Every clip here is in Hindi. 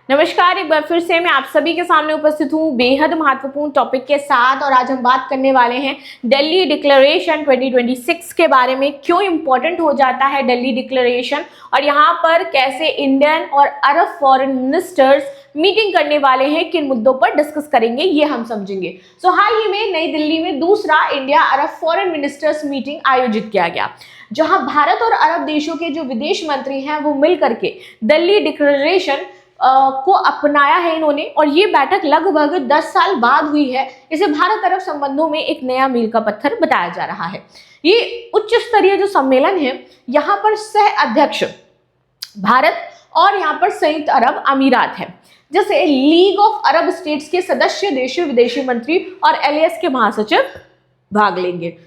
नमस्कार, एक बार फिर से मैं आप सभी के सामने उपस्थित हूँ बेहद महत्वपूर्ण टॉपिक के साथ। और आज हम बात करने वाले हैं दिल्ली डिक्लेरेशन 2026 के बारे में। क्यों इंपॉर्टेंट हो जाता है दिल्ली डिक्लेरेशन और यहाँ पर कैसे इंडियन और अरब फॉरेन मिनिस्टर्स मीटिंग करने वाले हैं, किन मुद्दों पर डिस्कस करेंगे, ये हम समझेंगे। हाल ही में नई दिल्ली में दूसरा इंडिया अरब फॉरेन मिनिस्टर्स मीटिंग आयोजित किया गया, जहां भारत और अरब देशों के जो विदेश मंत्री हैं वो मिल करके दिल्ली डिक्लेरेशन को अपनाया है इन्होंने। और ये बैठक लगभग 10 साल बाद हुई है। इसे भारत अरब संबंधों में एक नया मील का पत्थर बताया जा रहा है। ये उच्च स्तरीय जो सम्मेलन है, यहाँ पर सह अध्यक्ष भारत और यहाँ पर संयुक्त अरब अमीरात है, जैसे लीग ऑफ अरब स्टेट्स के सदस्य देशों, विदेशी मंत्री और एलएएस के महासचिव भाग लेंगे।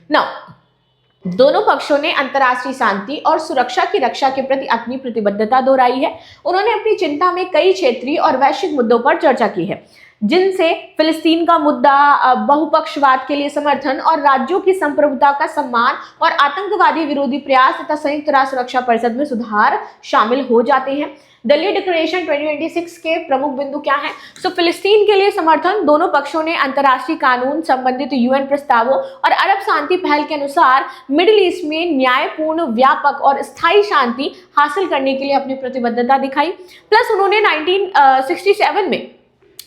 दोनों पक्षों ने अंतर्राष्ट्रीय शांति और सुरक्षा की रक्षा के प्रति अपनी प्रतिबद्धता दोहराई है। उन्होंने अपनी चिंता में कई क्षेत्रीय और वैश्विक मुद्दों पर चर्चा की है, जिनसे फिलिस्तीन का मुद्दा, बहुपक्षवाद के लिए समर्थन और राज्यों की संप्रभुता का सम्मान और आतंकवादी विरोधी प्रयास तथा संयुक्त राष्ट्र सुरक्षा परिषद में सुधार शामिल हो जाते हैं। दिल्ली डिक्लेरेशन 2026 के प्रमुख बिंदु क्या हैं? फिलिस्तीन के लिए समर्थन। दोनों पक्षों ने अंतर्राष्ट्रीय कानून संबंधित यूएन प्रस्तावों और अरब शांति पहल के अनुसार मिडिल ईस्ट में न्यायपूर्ण, व्यापक और स्थायी शांति हासिल करने के लिए अपनी प्रतिबद्धता दिखाई। प्लस उन्होंने 1967 में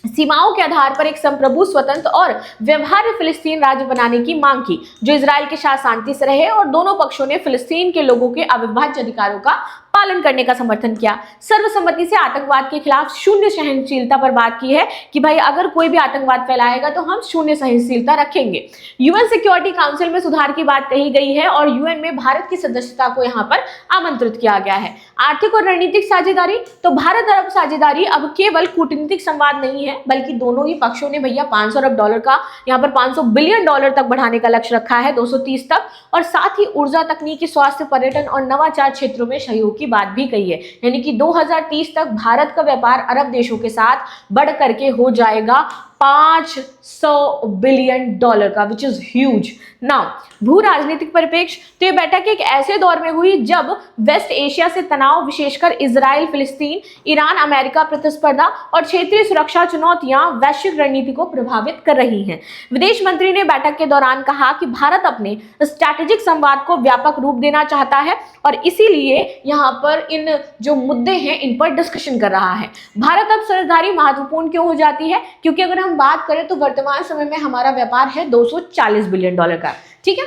सीमाओं के आधार पर एक संप्रभु, स्वतंत्र और व्यवहार्य फिलिस्तीन राज्य बनाने की मांग की, जो इजराइल के साथ शांति से रहे। और दोनों पक्षों ने फिलिस्तीन के लोगों के अविभाज्य अधिकारों का पालन करने का समर्थन किया। सर्वसम्मति से आतंकवाद के खिलाफ शून्य सहनशीलता पर बात की है कि भाई अगर कोई भी आतंकवाद फैलाएगा तो हम शून्य सहनशीलता रखेंगे। यूएन सिक्योरिटी काउंसिल में सुधार की बात कही गई है और यूएन में भारत की सदस्यता को यहाँ पर आमंत्रित किया गया है। आर्थिक और रणनीतिक साझेदारी, तो भारत अरब साझेदारी अब केवल कूटनीतिक संवाद नहीं है, बल्कि दोनों ही पक्षों ने भैया 500 अरब डॉलर का, यहाँ पर 500 बिलियन डॉलर तक बढ़ाने का लक्ष्य रखा है, 230 तक। और साथ ही ऊर्जा, तकनीकी, स्वास्थ्य, पर्यटन और नवाचार क्षेत्रों में सहयोग की बात भी कही है। यानी कि 2030 तक भारत का व्यापार अरब देशों के साथ बढ़ करके हो जाएगा 500 बिलियन डॉलर का, विच इज ह्यूज। नाउ भू राजनीतिक परिप्रेक्ष्य, तो ये बैठक एक ऐसे दौर में हुई जब वेस्ट एशिया से तनाव, विशेषकर इजराइल, फिलिस्तीन, ईरान, अमेरिका प्रतिस्पर्धा और क्षेत्रीय सुरक्षा चुनौतियां वैश्विक रणनीति को प्रभावित कर रही हैं। विदेश मंत्री ने बैठक के दौरान कहा कि भारत अपने स्ट्रैटेजिक संवाद को व्यापक रूप देना चाहता है और इसीलिए यहाँ पर इन जो मुद्दे हैं इन पर डिस्कशन कर रहा है। भारत अब समझदारी महत्वपूर्ण क्यों हो जाती है? क्योंकि अगर हम बात करें तो वर्तमान समय में हमारा व्यापार है 240 बिलियन डॉलर का, ठीक है,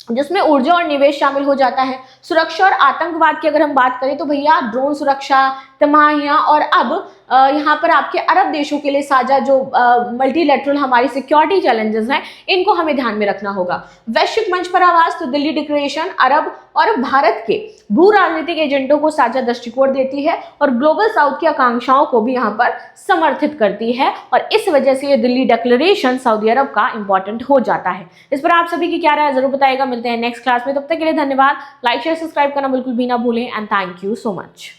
जिसमें ऊर्जा और निवेश शामिल हो जाता है। सुरक्षा और आतंकवाद की अगर हम बात करें तो भैया ड्रोन सुरक्षा, तमाहिया और अब यहाँ पर आपके अरब देशों के लिए साझा जो मल्टीलैटरल हमारी सिक्योरिटी चैलेंजेस हैं, इनको हमें ध्यान में रखना होगा। वैश्विक मंच पर आवाज, तो दिल्ली डिक्लेरेशन अरब और भारत के भू राजनीतिक एजेंडों को साझा दृष्टिकोण देती है और ग्लोबल साउथ की आकांक्षाओं को भी यहाँ पर समर्थित करती है। और इस वजह से ये दिल्ली डिक्लेरेशन सऊदी अरब का इंपॉर्टेंट हो जाता है। इस पर आप सभी की क्या राय जरूर बताएगा। मिलते हैं नेक्स्ट क्लास में, तब तक के लिए धन्यवाद। लाइक, शेयर, सब्सक्राइब करना बिल्कुल भी ना भूलें and thank you so much.